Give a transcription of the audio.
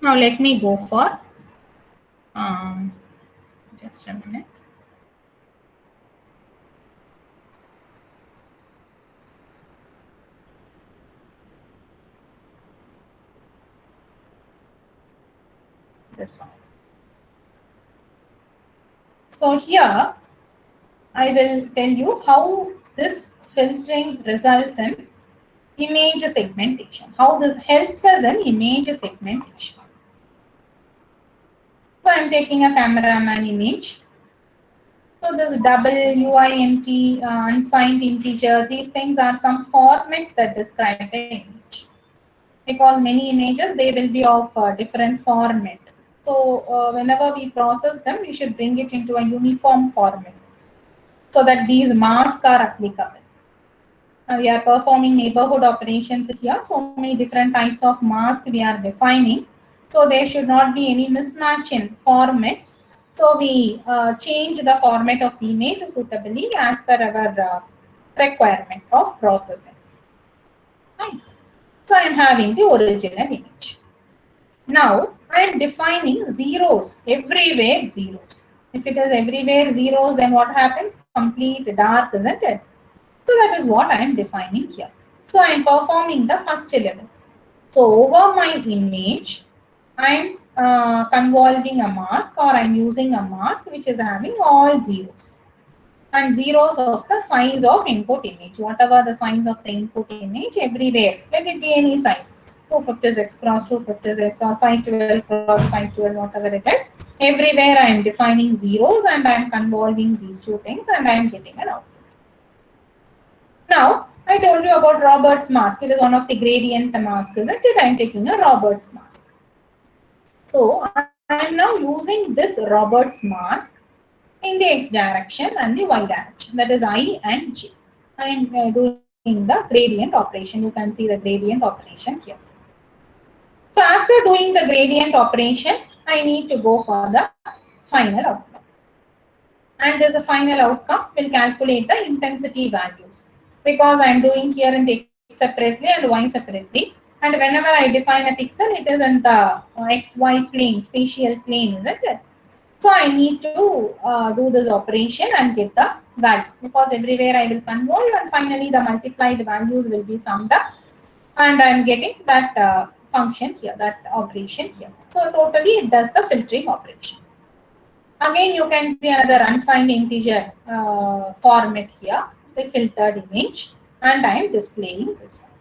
Now let me go for just a minute. This one. So here I will tell you how this filtering results in image segmentation. How this helps us in image segmentation. So I am taking a cameraman image. So this double UINT, unsigned integer, these things are some formats that describe the image. Because many images, they will be of different format. So whenever we process them, we should bring it into a uniform format so that these masks are applicable. We are performing neighborhood operations here. So many different types of masks we are defining. So there should not be any mismatch in formats. So we change the format of the image suitably as per our requirement of processing. Fine. So I am having the original image. Now I am defining zeros, everywhere zeros. If it is everywhere zeros, then what happens? Complete dark, isn't it? So that is what I am defining here. So I am performing the first level. So over my image, I am convolving a mask, or I am using a mask which is having all zeros. And zeros of the size of input image. Whatever the size of the input image, everywhere, let it be any size. 256 cross 256 or 512 cross 512, whatever it is. Everywhere I am defining zeros and I am convolving these two things and I am getting an output. Now, I told you about Robert's mask. It is one of the gradient masks, isn't it? I am taking a Robert's mask. So, I am now using this Robert's mask in the x direction and the y direction. That is I and j. I am doing the gradient operation. You can see the gradient operation here. So, after doing the gradient operation, I need to go for the final outcome. And as a final outcome, we'll calculate the intensity values. Because I am doing here in the x separately and y separately. And whenever I define a pixel, it is in the xy plane, spatial plane, isn't it? So I need to do this operation and get the value. Because everywhere I will convolve and finally the multiplied values will be summed up. And I am getting that function here, that operation here. So totally it does the filtering operation. Again, you can see another unsigned integer format here, the filtered image, and I am displaying this one.